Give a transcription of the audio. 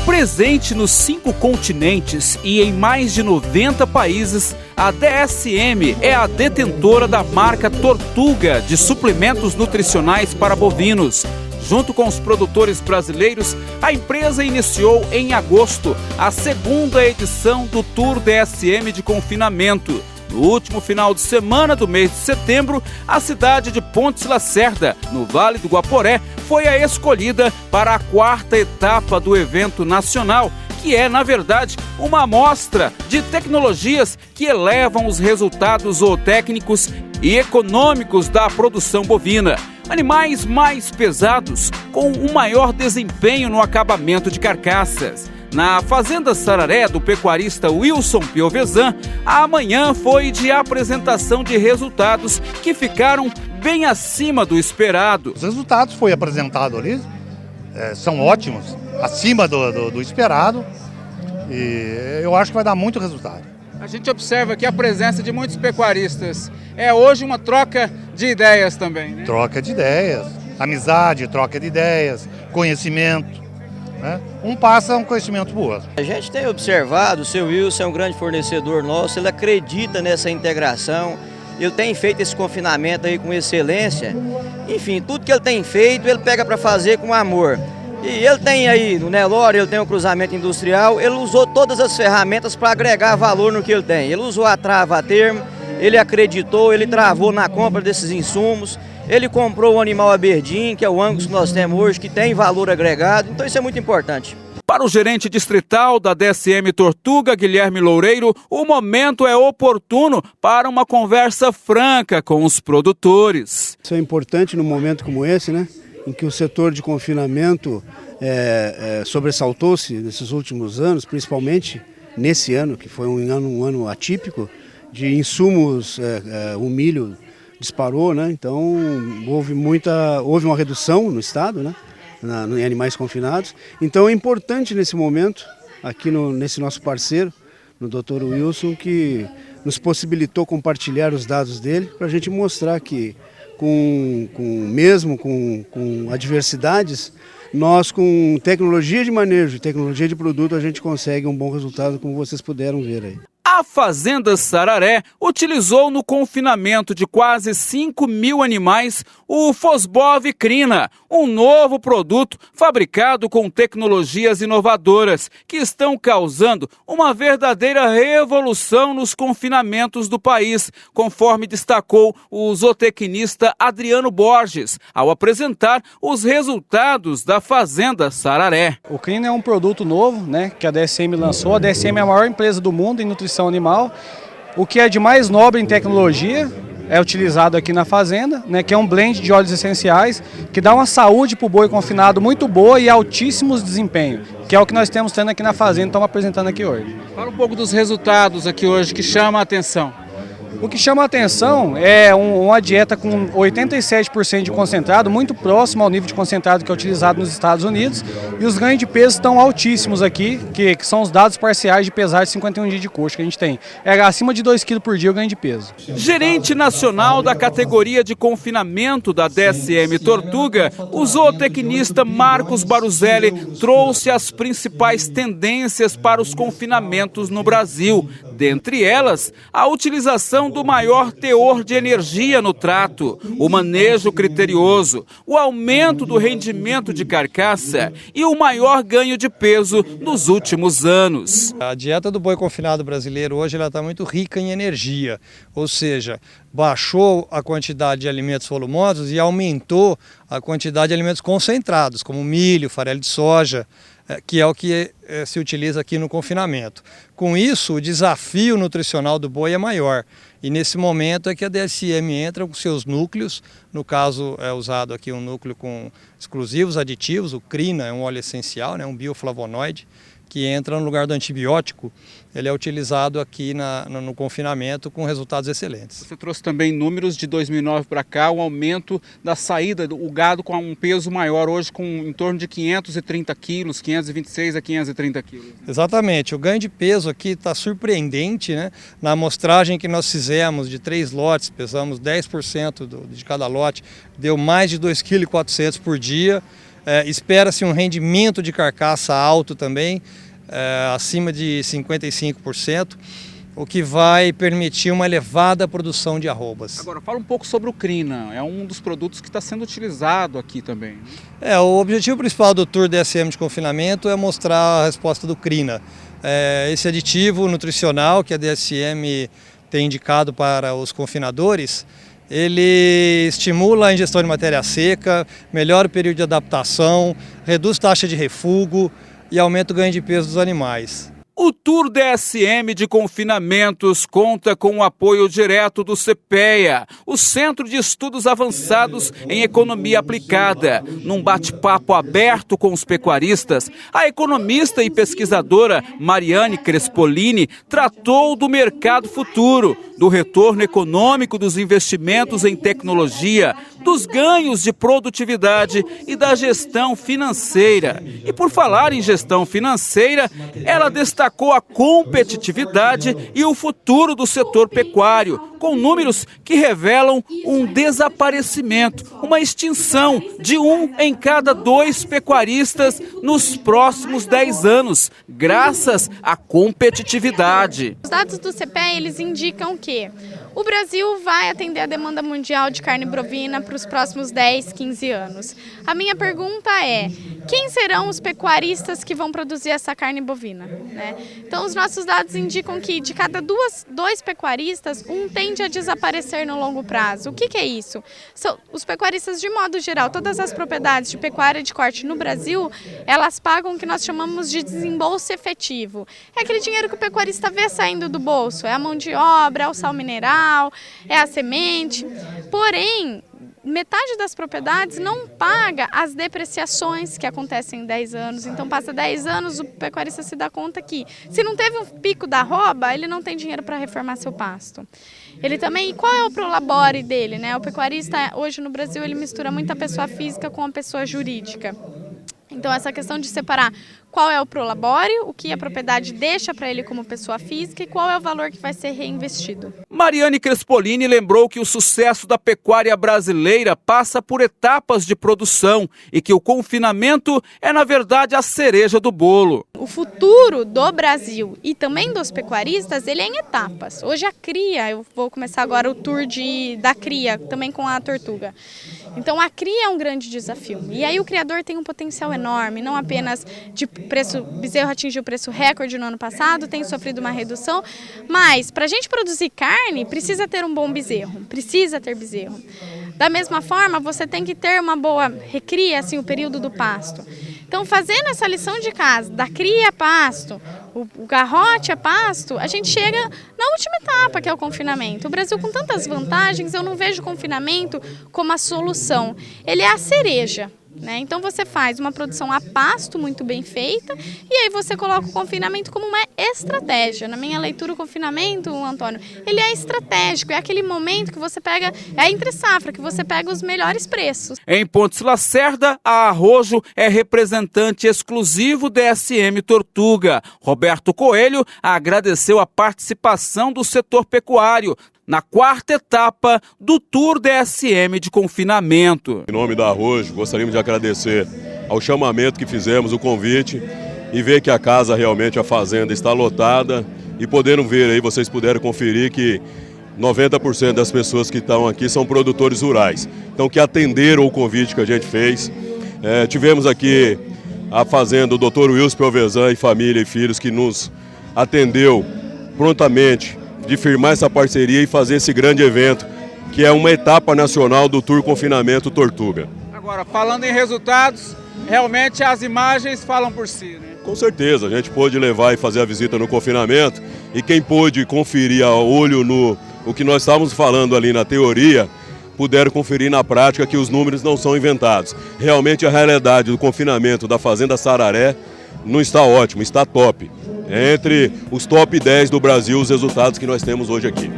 Presente nos 5 continentes e em mais de 90 países, a DSM é a detentora da marca Tortuga de suplementos nutricionais para bovinos. Junto com os produtores brasileiros, a empresa iniciou em agosto a 2ª edição do Tour DSM de confinamento. No último final de semana do mês de setembro, a cidade de Pontes Lacerda, no Vale do Guaporé, foi a escolhida para a 4ª etapa do evento nacional, que é, na verdade, uma amostra de tecnologias que elevam os resultados zootécnicos e econômicos da produção bovina. Animais mais pesados, com um maior desempenho no acabamento de carcaças. Na Fazenda Sararé, do pecuarista Wilson Piovesan, a manhã foi de apresentação de resultados que ficaram bem acima do esperado. Os resultados foi apresentado ali, são ótimos, acima do esperado, e eu acho que vai dar muito resultado. A gente observa aqui a presença de muitos pecuaristas. É hoje uma troca de ideias também, né? Troca de ideias, amizade, troca de ideias, conhecimento. Um passa um conhecimento pro outro. A gente tem observado, o seu Wilson é um grande fornecedor nosso, ele acredita nessa integração, ele tem feito esse confinamento aí com excelência. Enfim, tudo que ele tem feito, ele pega para fazer com amor. E ele tem aí no Nelore, ele tem um cruzamento industrial, ele usou todas as ferramentas para agregar valor no que ele tem. Ele usou a trava a termo, ele acreditou, ele travou na compra desses insumos. Ele comprou o animal Aberdeen, que é o Angus que nós temos hoje, que tem valor agregado, então isso é muito importante. Para o gerente distrital da DSM Tortuga, Guilherme Loureiro, o momento é oportuno para uma conversa franca com os produtores. Isso é importante num momento como esse, né? Em que o setor de confinamento sobressaltou-se nesses últimos anos, principalmente nesse ano, que foi um ano atípico, de insumos, o milho disparou, né? Então houve uma redução no estado, né? Em animais confinados. Então é importante nesse momento, aqui nesse nosso parceiro, no Dr. Wilson, que nos possibilitou compartilhar os dados dele para a gente mostrar que mesmo com adversidades, nós com tecnologia de manejo, tecnologia de produto, a gente consegue um bom resultado, como vocês puderam ver aí. A Fazenda Sararé utilizou no confinamento de quase 5.000 animais o Fosbov Crina, um novo produto fabricado com tecnologias inovadoras que estão causando uma verdadeira revolução nos confinamentos do país, conforme destacou o zootecnista Adriano Borges, ao apresentar os resultados da Fazenda Sararé. O Crina é um produto novo, né, que a DSM lançou. A DSM é a maior empresa do mundo em nutrição animal. O que é de mais nobre em tecnologia é utilizado aqui na fazenda, né, que é um blend de óleos essenciais que dá uma saúde para o boi confinado muito boa e altíssimos desempenhos, que é o que nós temos tendo aqui na fazenda, estamos apresentando aqui hoje. Fala um pouco dos resultados aqui hoje que chama a atenção. O que chama a atenção é uma dieta com 87% de concentrado, muito próximo ao nível de concentrado que é utilizado nos Estados Unidos, e os ganhos de peso estão altíssimos aqui, que são os dados parciais de pesar de 51 dias de coxo que a gente tem. É acima de 2 kg por dia o ganho de peso. Gerente nacional da categoria de confinamento da DSM Tortuga, o zootecnista Marcos Baruzelli trouxe as principais tendências para os confinamentos no Brasil. Dentre elas, a utilização do maior teor de energia no trato, o manejo criterioso, o aumento do rendimento de carcaça e o maior ganho de peso nos últimos anos. A dieta do boi confinado brasileiro hoje está muito rica em energia, ou seja, baixou a quantidade de alimentos volumosos e aumentou a quantidade de alimentos concentrados, como milho, farelo de soja, que é o que se utiliza aqui no confinamento. Com isso, o desafio nutricional do boi é maior. E nesse momento é que a DSM entra com seus núcleos, no caso é usado aqui um núcleo com exclusivos aditivos, o Crina é um óleo essencial, né, um bioflavonoide, que entra no lugar do antibiótico. Ele é utilizado aqui no confinamento com resultados excelentes. Você trouxe também números de 2009 para cá, o aumento da saída, o gado com um peso maior, hoje com em torno de 530 quilos, 526 a 530 quilos. Exatamente, o ganho de peso aqui está surpreendente, né? Na amostragem que nós fizemos de 3 lotes, pesamos 10% de cada lote, deu mais de 2,4 kg por dia. Espera-se um rendimento de carcaça alto também, acima de 55%, o que vai permitir uma elevada produção de arrobas. Agora, fala um pouco sobre o Crina, é um dos produtos que está sendo utilizado aqui também. O objetivo principal do Tour DSM de confinamento é mostrar a resposta do Crina. Esse aditivo nutricional que a DSM tem indicado para os confinadores, ele estimula a ingestão de matéria seca, melhora o período de adaptação, reduz taxa de refúgio e aumenta o ganho de peso dos animais. O Tour DSM de Confinamentos conta com o apoio direto do CPEA, o Centro de Estudos Avançados em Economia Aplicada. Num bate-papo aberto com os pecuaristas, a economista e pesquisadora Mariane Crespolini tratou do mercado futuro, do retorno econômico dos investimentos em tecnologia, dos ganhos de produtividade e da gestão financeira. E por falar em gestão financeira, ela destacou a competitividade e o futuro do setor pecuário, com números que revelam um desaparecimento, uma extinção de 1 em cada 2 pecuaristas nos próximos 10 anos, graças à competitividade. Os dados do CPEA, eles indicam que o Brasil vai atender a demanda mundial de carne bovina para os próximos 10, 15 anos. A minha pergunta é, quem serão os pecuaristas que vão produzir essa carne bovina? Então, os nossos dados indicam que de cada 2 pecuaristas, um tende a desaparecer no longo prazo. O que é isso? Os pecuaristas, de modo geral, todas as propriedades de pecuária de corte no Brasil, elas pagam o que nós chamamos de desembolso efetivo. É aquele dinheiro que o pecuarista vê saindo do bolso, é a mão de obra, é o sal mineral, é a semente. Porém, metade das propriedades não paga as depreciações que acontecem em 10 anos. Então, passa 10 anos, o pecuarista se dá conta que, se não teve um pico da arroba, ele não tem dinheiro para reformar seu pasto. Ele também, qual é o prolabore dele? O pecuarista, hoje no Brasil, ele mistura muito a pessoa física com a pessoa jurídica. Então, essa questão de separar qual é o prolabore, o que a propriedade deixa para ele como pessoa física e qual é o valor que vai ser reinvestido. Mariane Crespolini lembrou que o sucesso da pecuária brasileira passa por etapas de produção e que o confinamento é, na verdade, a cereja do bolo. O futuro do Brasil e também dos pecuaristas, ele é em etapas. Hoje a cria, eu vou começar agora o tour da cria, também com a tortuga. Então a cria é um grande desafio. E aí o criador tem um potencial enorme, não apenas de preço, bezerro atingiu o preço recorde no ano passado, tem sofrido uma redução, mas para a gente produzir carne precisa ter um bom bezerro, precisa ter bezerro. Da mesma forma, você tem que ter uma boa recria, assim, o período do pasto. Então, fazendo essa lição de casa, da cria a pasto, o garrote a pasto, a gente chega na última etapa, que é o confinamento. O Brasil, com tantas vantagens, eu não vejo o confinamento como a solução. Ele é a cereja. Então você faz uma produção a pasto muito bem feita e aí você coloca o confinamento como uma estratégia. Na minha leitura, o confinamento, Antônio, ele é estratégico, é aquele momento que você pega, é entre safra, que você pega os melhores preços. Em Pontes Lacerda, a Arrojo é representante exclusivo DSM Tortuga. Roberto Coelho agradeceu a participação do setor pecuário na 4ª etapa do Tour DSM de confinamento. Em nome da Arrojo, gostaríamos de agradecer ao chamamento que fizemos, o convite, e ver que a casa realmente, a fazenda, está lotada e poderam ver aí, vocês puderam conferir que 90% das pessoas que estão aqui são produtores rurais. Então, que atenderam o convite que a gente fez. Tivemos aqui a fazenda, o Dr. Wilson Pelvezan e família e filhos, que nos atendeu prontamente de firmar essa parceria e fazer esse grande evento, que é uma etapa nacional do Tour Confinamento Tortuga. Agora, falando em resultados, realmente as imagens falam por si, né? Com certeza, a gente pôde levar e fazer a visita no confinamento, e quem pôde conferir a olho no o que nós estávamos falando ali na teoria, puderam conferir na prática que os números não são inventados. Realmente a realidade do confinamento da Fazenda Sararé não está ótimo, está top. Entre os top 10 do Brasil, os resultados que nós temos hoje aqui.